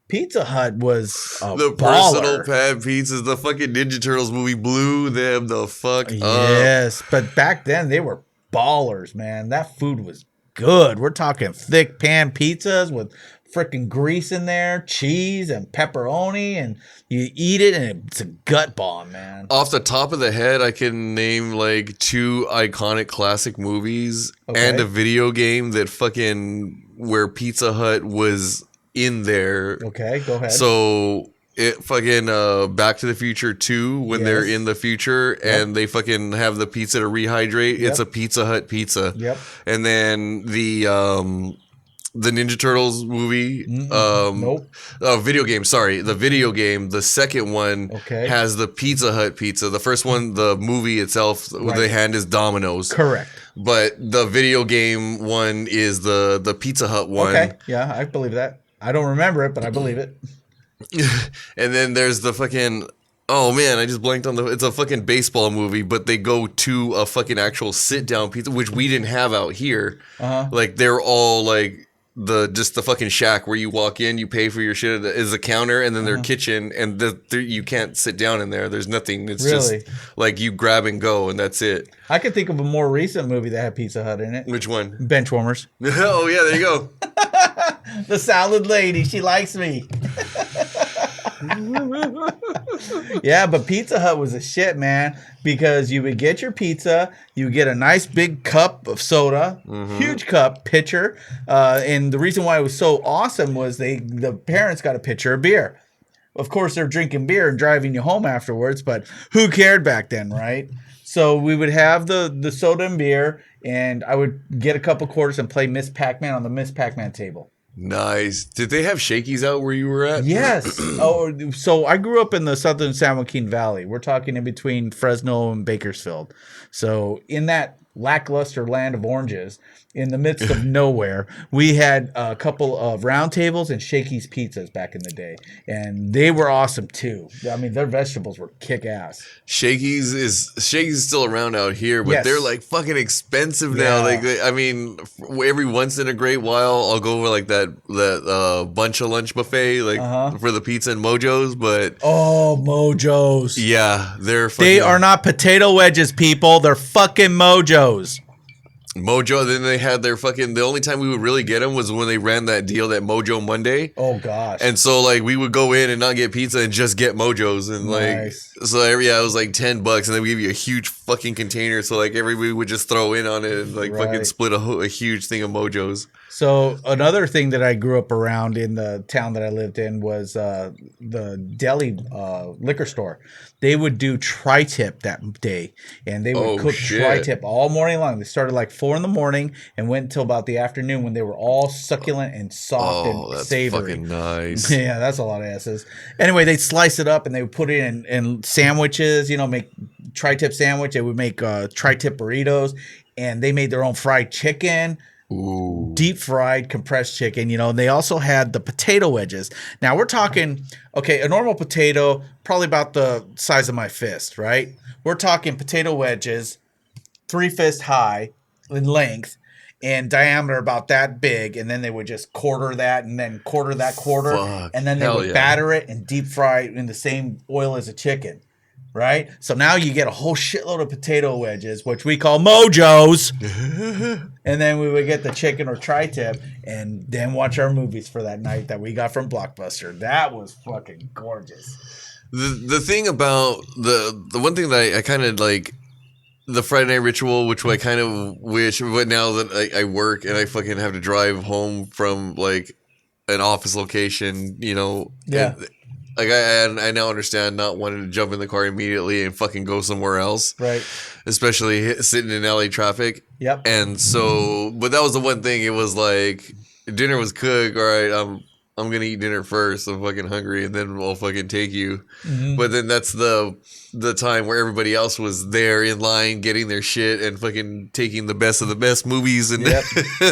Pizza Hut was the personal pan pizzas. The fucking Ninja Turtles movie blew them the fuck up. Yes, but back then they were ballers, man. That food was good. We're talking thick pan pizzas with freaking grease in there, cheese and pepperoni, and you eat it and it's a gut bomb, man. Off the top of the head, I can name like 2 iconic classic movies and a video game that fucking where Pizza Hut was in there. Okay, go ahead. So fucking Back to the Future 2 when they're in the future and they fucking have the pizza to rehydrate. It's a Pizza Hut pizza. Yep. And then the Ninja Turtles movie, video game. Sorry, the video game. The second one has the Pizza Hut pizza. The first one, the movie itself, the hand is Domino's. Correct. But the video game one is the Pizza Hut one. Okay, yeah, I believe that. I don't remember it, but I believe it. And then there's the fucking. Oh man, I just blanked on it's a fucking baseball movie, but they go to a fucking actual sit down pizza, which we didn't have out here. Like they're all like. The fucking shack where you walk in, you pay for your shit is a counter, and then their kitchen, and you can't sit down in there. There's nothing. It's just like you grab and go, and that's it. I could think of a more recent movie that had Pizza Hut in it. Which one? Benchwarmers. Oh yeah, there you go. The salad lady, she likes me. Yeah, but Pizza Hut was a shit, man, because you would get your pizza, you would get a nice big cup of soda, huge cup, pitcher, and the reason why it was so awesome was the parents got a pitcher of beer. Of course, they're drinking beer and driving you home afterwards, but who cared back then, right? So we would have the soda and beer, and I would get a couple quarters and play Miss Pac-Man on the Miss Pac-Man table. Nice. Did they have Shakey's out where you were at? Yes. Oh, so I grew up in the southern San Joaquin Valley. We're talking in between Fresno and Bakersfield. So in that lackluster land of oranges, in the midst of nowhere, we had a couple of round tables and Shakey's pizzas back in the day. And they were awesome too. I mean, their vegetables were kick-ass. Shakey's is still around out here, but they're like fucking expensive now. Like, I mean, every once in a great while, I'll go over like that bunch of lunch buffet, like for the pizza and Mojo's. But Mojo's. Yeah, they are not potato wedges, people. They're fucking Mojo's. Mojo. Then they had their fucking. The only time we would really get them was when they ran that deal, that Mojo Monday. Oh gosh. And so like we would go in and not get pizza and just get Mojos, and like so it was like $10, and then we give you a huge fucking container. So like everybody would just throw in on it and like fucking split a huge thing of Mojos. So another thing that I grew up around in the town that I lived in was the deli liquor store. They would do tri-tip that day, and they would cook tri-tip all morning long. They started like 4 a.m. and went until about the afternoon when they were all succulent and soft and that's savory. Fucking nice. Yeah, that's a lot of S's. Anyway, they'd slice it up and they would put it in sandwiches, make tri-tip sandwich. They would make tri-tip burritos, and they made their own fried chicken. Ooh. Deep fried compressed chicken, and they also had the potato wedges. Now we're talking, a normal potato, probably about the size of my fist, right? We're talking potato wedges, 3 fist high in length and diameter about that big. And then they would just quarter that and then quarter that quarter. And then they would batter it and deep fry it in the same oil as a chicken. Right? So now you get a whole shitload of potato wedges, which we call Mojos. And then we would get the chicken or tri-tip and then watch our movies for that night that we got from BlockBuster. That was fucking gorgeous. The thing about the one thing that I kind of like, the Friday night ritual, which I kind of wish, but now that I work and I fucking have to drive home from like an office location, Yeah. Like I now understand not wanting to jump in the car immediately and fucking go somewhere else, right? Especially sitting in LA traffic. Yep. And so, but that was the one thing. It was like dinner was cooked. All right, I'm gonna eat dinner first. I'm fucking hungry, and then I'll fucking take you. Mm-hmm. But then that's the time where everybody else was there in line getting their shit and fucking taking the best of the best movies and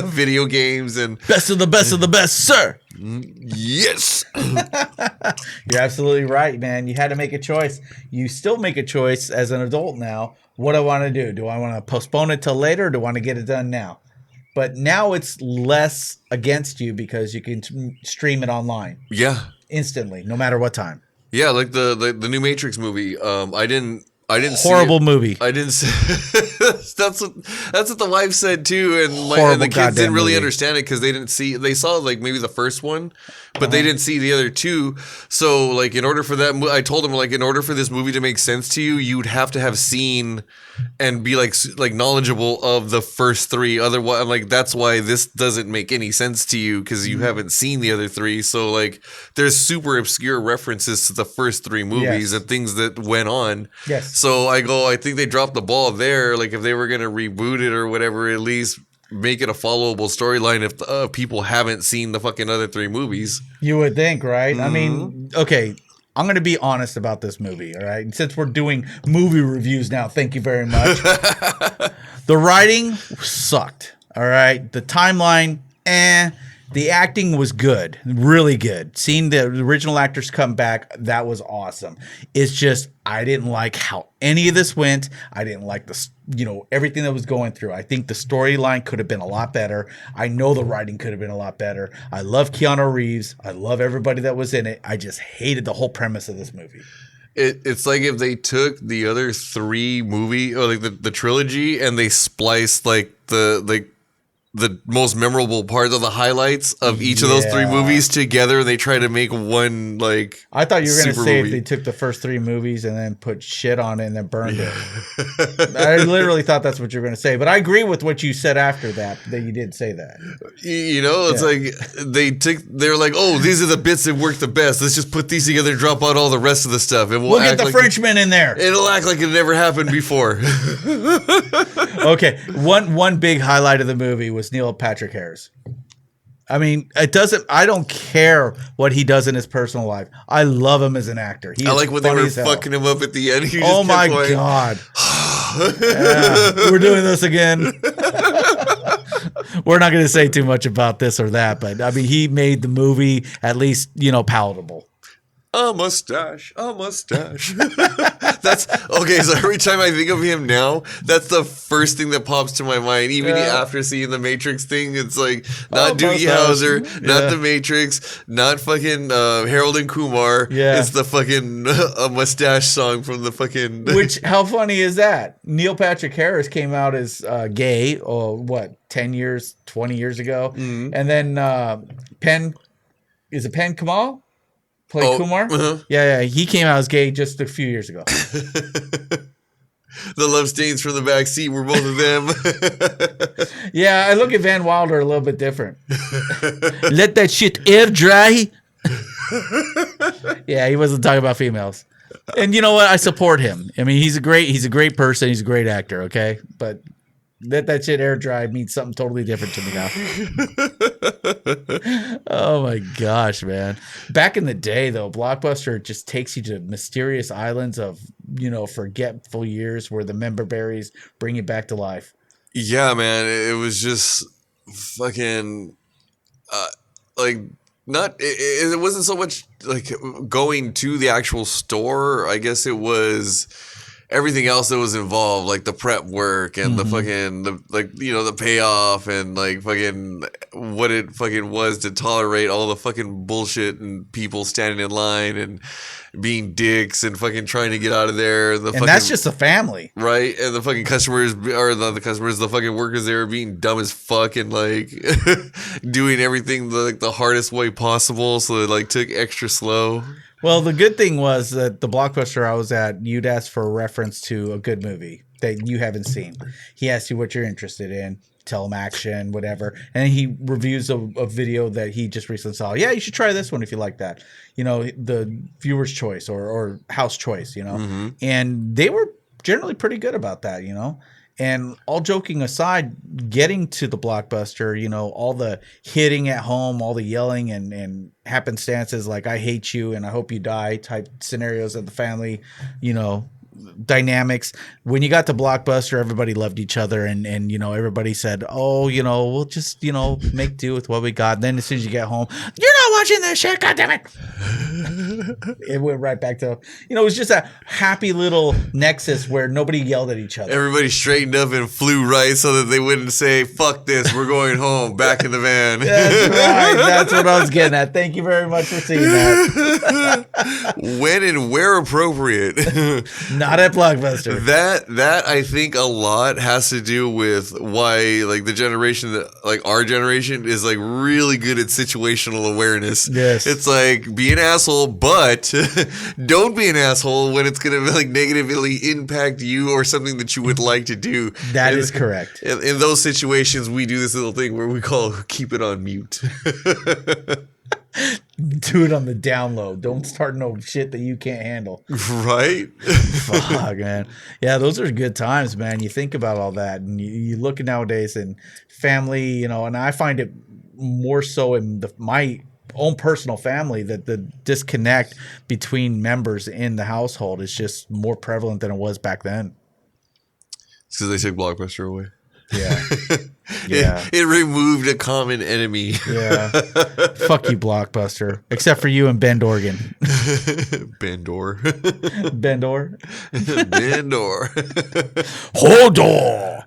video games and best of the best, sir. Yes. You're absolutely right, man. You had to make a choice. You still make a choice as an adult now. What do I want to do? Do I want to postpone it till later, or do I want to get it done now? But now it's less against you because you can stream it online. Yeah. Instantly, no matter what time. Yeah, like the new Matrix movie. I didn't horrible see it. movie. I didn't see that's what the wife said too, and the kids didn't really understand it because they saw like maybe the first one, but they didn't see the other two. So like in order for that, I told them like in order for this movie to make sense to you, you'd have to have seen and be like knowledgeable of the first three. Otherwise, I'm like that's why this doesn't make any sense to you because you haven't seen the other three. So like there's super obscure references to the first three movies and things that went on. Yes. So I think they dropped the ball there. Like if they were gonna reboot it or whatever, at least make it a followable storyline if people haven't seen the fucking other three movies. You would think, right? I mean, okay, I'm going to be honest about this movie, all right? And since we're doing movie reviews now, thank you very much. The writing sucked, all right? The timeline, The acting was good, really good. Seeing the original actors come back, that was awesome. It's just I didn't like how any of this went. I didn't like everything that was going through. I think the storyline could have been a lot better. I know the writing could have been a lot better. I love Keanu Reeves. I love everybody that was in it. I just hated the whole premise of this movie. It's like if they took the other three or like the trilogy and they spliced like the most memorable part of the highlights of each of those three movies together. They try to make one like. I thought you were going to say movie. if they took the first three movies and then put shit on it and then burned it. I literally thought that's what you were going to say, but I agree with what you said after that you did say that. It's like they're like, oh, these are the bits that work the best. Let's just put these together and drop out all the rest of the stuff, and we'll get the Frenchman in there. It'll act like it never happened before. Okay, one big highlight of the movie was Neil Patrick Harris. I mean, I don't care what he does in his personal life. I love him as an actor. I like when they were fucking him up at the end. Oh my God. We're doing this again. We're not going to say too much about this or that, but I mean, he made the movie at least, palatable. A mustache. That's okay. So every time I think of him now, that's the first thing that pops to my mind. Even after seeing the Matrix thing, it's like not Doogie Howser, not the Matrix, not fucking Harold and Kumar. Yeah. It's the fucking a mustache song from the fucking. Which how funny is that? Neil Patrick Harris came out as gay, 10 years, 20 years ago, and then Penn Kamal? Played Kumar? Uh-huh. Yeah, he came out as gay just a few years ago. The love stains from the back seat were both of them. Yeah, I look at Van Wilder a little bit different. Let that shit air dry. Yeah, he wasn't talking about females. And you know what? I support him. I mean, he's a great person. He's a great actor, okay? But let that shit air dry means something totally different to me now. Oh my gosh, man. Back in the day though, Blockbuster just takes you to mysterious islands of, forgetful years where the member berries bring you back to life. Yeah, man. It was just fucking it wasn't so much like going to the actual store. I guess it was everything else that was involved, like the prep work and the fucking the payoff and like fucking what it fucking was to tolerate all the fucking bullshit and people standing in line and being dicks and fucking trying to get out of there. And that's just a family, right? And the fucking customers the fucking workers there being dumb as fuck and like doing everything the hardest way possible, so it like took extra slow. Well, the good thing was that the Blockbuster I was at, you'd ask for a reference to a good movie that you haven't seen. He asks you what you're interested in, tell him action, whatever, and he reviews a video that he just recently saw. Yeah, you should try this one if you like that. The viewer's choice or house choice, and they were generally pretty good about that, And all joking aside, getting to the Blockbuster, all the hitting at home, all the yelling and happenstances like I hate you and I hope you die type scenarios of the family, dynamics. When you got to Blockbuster, everybody loved each other and everybody said, oh, we'll just, make do with what we got. And then as soon as you get home, you're not watching this shit, goddammit. It went right back to, it was just a happy little nexus where nobody yelled at each other. Everybody straightened up and flew right so that they wouldn't say, fuck this, we're going home, back in the van. That's right. That's what I was getting at. Thank you very much for seeing that. When and where appropriate. Not at BlockBuster. That I think a lot has to do with why like the generation that like our generation is like really good at situational awareness. Yes. It's like be an asshole, but don't be an asshole when it's gonna like negatively impact you or something that you would like to do. That is correct. In those situations, we do this little thing where we call keep it on mute. Do it on the down low. Don't start no shit that you can't handle. Right? Fuck, man. Yeah, those are good times, man. You think about all that, and you look at nowadays and family, you know, and I find it more so in my own personal family that the disconnect between members in the household is just more prevalent than it was back then. It's because they took BlockBuster away. Yeah. Yeah. It removed a common enemy. Yeah. Fuck you, BlockBuster. Except for you and Bend, Oregon. Bendor. Bendor. Bendor. Hodor.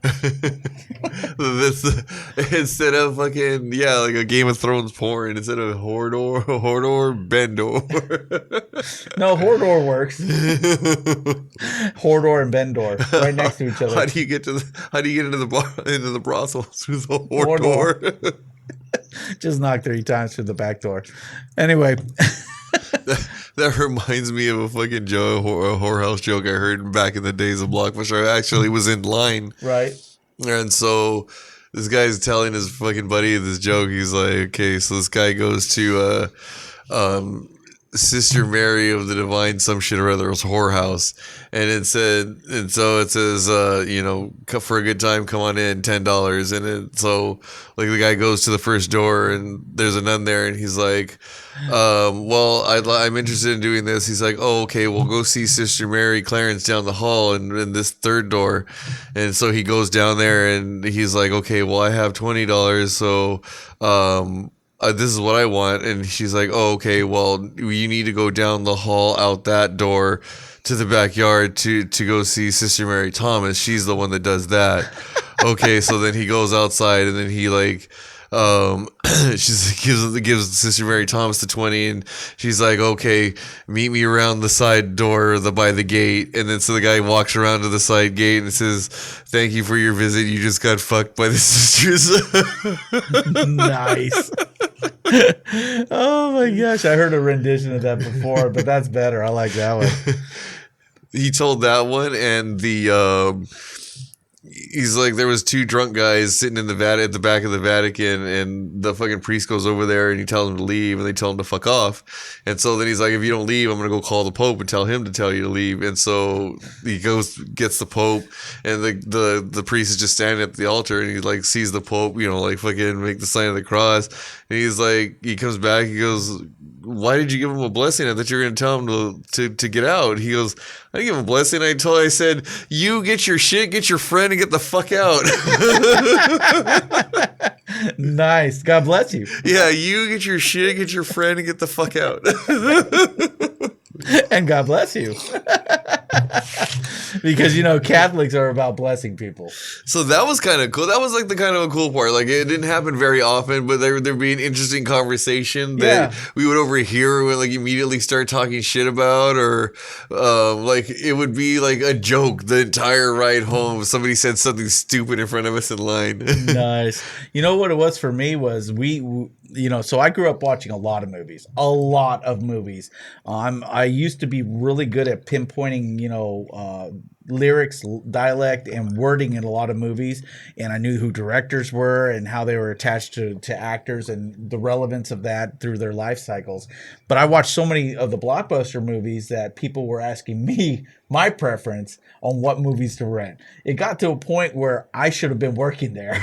This instead of fucking like a Game of Thrones porn, instead of Hordor, Bendor. No, Hodor works. Hodor and Bendor right next to each other. How do you get into the brothel through the Hodor? Just knock 3 times through the back door. Anyway. That reminds me of a fucking whorehouse joke I heard back in the days of BlockBuster. I actually was in line. Right. And so this guy's telling his fucking buddy this joke. He's like, okay, so this guy goes to Sister Mary of the Divine some shit or other, it was whorehouse, and so it says you know, for a good time come on in, $10, and so like the guy goes to the first door and there's a nun there and he's like, well I'm interested in doing this. He's like, oh okay, we'll go see Sister Mary Clarence down the hall and in this third door. And so he goes down there and he's like, okay, well I have $20, so this is what I want. And she's like, oh, okay, well, you need to go down the hall out that door to the backyard to go see Sister Mary Thomas. She's the one that does that. Okay, so then he goes outside and then he like, she gives Sister Mary Thomas the 20 and she's like, okay, meet me around the side door by the gate. And then so the guy walks around to the side gate and says, thank you for your visit. You just got fucked by the sisters. Nice. Oh my gosh, I heard a rendition of that before, but that's better. I like that one. He told that one, and he's like, there was 2 drunk guys sitting in at the back of the Vatican, and the fucking priest goes over there and he tells them to leave, and they tell him to fuck off. And so then he's like, if you don't leave, I'm gonna go call the Pope and tell him to tell you to leave. And so he gets the Pope, and the priest is just standing at the altar, and he like sees the Pope, you know, like fucking make the sign of the cross, and he's like, he comes back, he goes, why did you give him a blessing? I thought you were going to tell him to get out. He goes, I didn't give him a blessing. I said, you get your shit, get your friend, and get the fuck out. Nice. God bless you. Yeah, you get your shit, get your friend, and get the fuck out. And God bless you. Because, you know, Catholics are about blessing people. So that was kind of cool. That was like the kind of a cool part. Like, it didn't happen very often, but there'd be an interesting conversation that we would overhear and like immediately start talking shit about, or like it would be like a joke the entire ride home. Somebody said something stupid in front of us in line. Nice. You know what it was for me was you know, so I grew up watching a lot of movies. I used to be really good at pinpointing, you know, lyrics, dialect, and wording in a lot of movies, and I knew who directors were and how they were attached to actors and the relevance of that through their life cycles. But I watched so many of the BlockBuster movies that people were asking me my preference on what movies to rent. It got to a point where I should have been working there.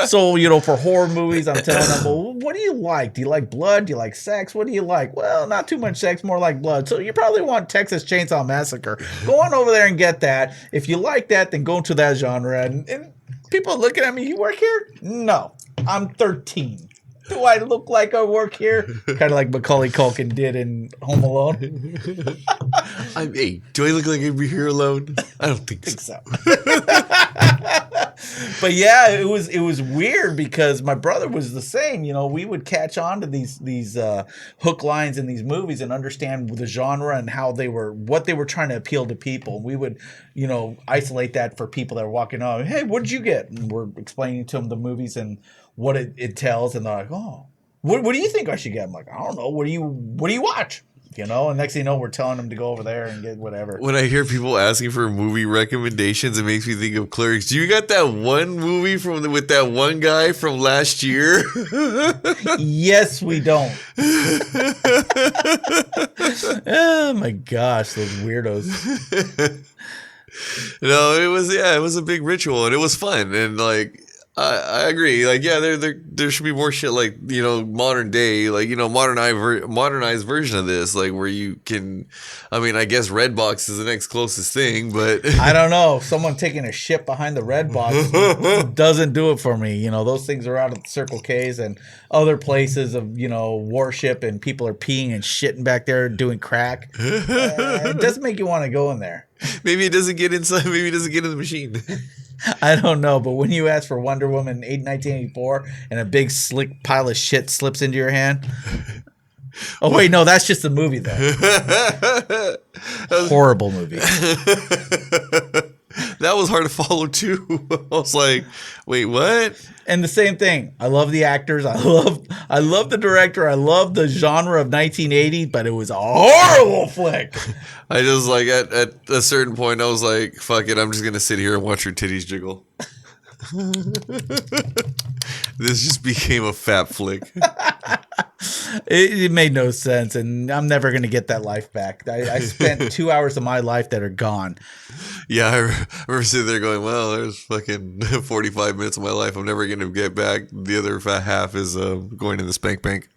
So, you know, for horror movies, I'm telling them, well, what do you like? Do you like blood? Do you like sex? What do you like? Well, not too much sex, more like blood. So you probably want Texas Chainsaw Massacre. Go on over there and get that. If you like that, then go into that genre. And people are looking at me, you work here? No, I'm 13. Do I look like I work here? Kind of like Macaulay Culkin did in Home Alone. Hey, do I look like I'd be here alone? I don't think so. But yeah, it was weird because my brother was the same. We would catch on to these hook lines in these movies and understand the genre and what they were trying to appeal to people. We would, isolate that for people that were walking on. Hey, what did you get? And we're explaining to them the movies and what it tells, and they're like, oh, what do you think I should get? I'm like, I don't know. What do you watch? And next thing you know, we're telling them to go over there and get whatever. When I hear people asking for movie recommendations, it makes me think of Clerks. Do you got that one movie with that one guy from last year? Yes, we don't. Oh my gosh, those weirdos. No, it was a big ritual and it was fun, and like I agree. Like, yeah, there should be more shit like, modern day, like, modernized version of this, like where you can, I guess Redbox is the next closest thing, but I don't know. Someone taking a shit behind the Redbox doesn't do it for me. Those things are out at Circle K's and other places of, worship, and people are peeing and shitting back there doing crack. It doesn't make you want to go in there. Maybe it doesn't get inside. Maybe it doesn't get in the machine. I don't know, but when you ask for Wonder Woman 1984 and a big slick pile of shit slips into your hand. Oh, wait, no, that's just a movie, though. Horrible movie. That was hard to follow, too. I was like, wait, what? And the same thing. I love the actors. I love the director. I love the genre of 1980, but it was a horrible flick. I just like at a certain point, I was like, fuck it. I'm just going to sit here and watch her titties jiggle. This just became a fat flick. It made no sense, and I'm never going to get that life back. I spent 2 hours of my life that are gone. Yeah, I remember sitting there going, well, there's fucking 45 minutes of my life I'm never going to get back. The other half is going in the spank bank.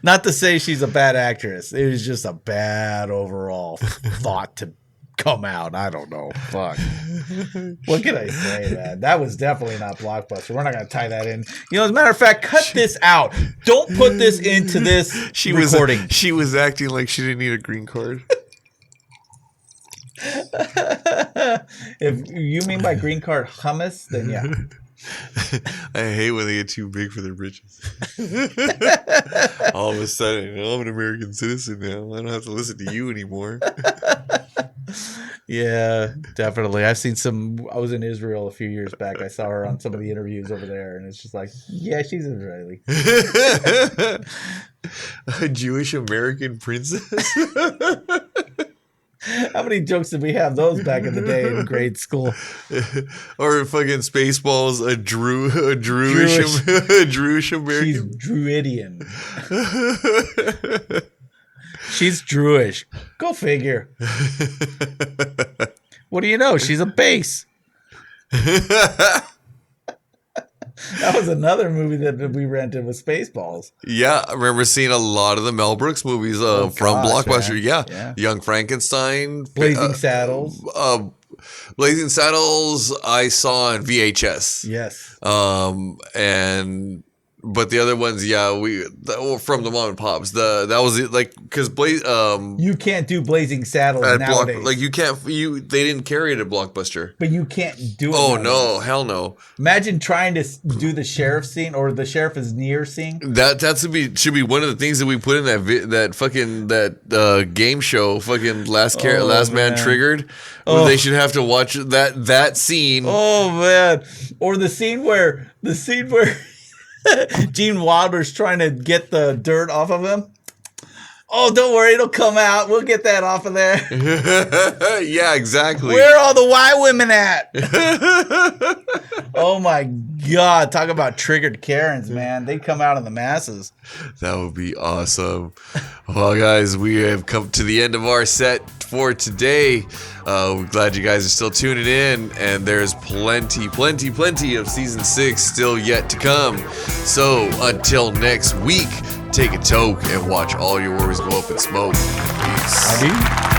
Not to say she's a bad actress. It was just a bad overall thought to come out. I don't know. Fuck. What can I say, man? That was definitely not BlockBuster. We're not going to tie that in. As a matter of fact, cut this out. Don't put this into this recording. She was acting like she didn't need a green card. If you mean by green card hummus, then yeah. I hate when they get too big for their britches. All of a sudden, I'm an American citizen now. I don't have to listen to you anymore. Yeah, definitely. I've seen some. I was in Israel a few years back. I saw her on some of the interviews over there, and it's just like, yeah, she's Israeli. A Jewish American princess? How many jokes did we have those back in the day in grade school? Or fucking Spaceballs, a Jewish American. She's Druidian. She's Jewish. Go figure. What do you know? She's a base. That was another movie that we rented with Spaceballs. Yeah, I remember seeing a lot of the Mel Brooks movies from BlockBuster. Yeah. Young Frankenstein. Blazing Saddles. Blazing Saddles I saw on VHS. Yes. But the other ones, from the mom and pops. That was it, like, because you can't do Blazing Saddles nowadays. They didn't carry it at BlockBuster. But you can't do it. Oh nowadays. no, hell no! Imagine trying to do the sheriff scene or the sheriff is near scene. That should be one of the things that we put in that game show, fucking Last Man Triggered. Where they should have to watch that scene. Oh man! Or the scene where Gene Wilder's trying to get the dirt off of him. Oh, don't worry, it'll come out. We'll get that off of there. Yeah, exactly. Where are all the white women at? Oh my God. Talk about triggered Karens, man. They come out in the masses. That would be awesome. Well, guys, we have come to the end of our set for today. We're glad you guys are still tuning in, and there's plenty of season 6 still yet to come. So until next week, take a toke and watch all your worries go up in smoke. Peace. I do.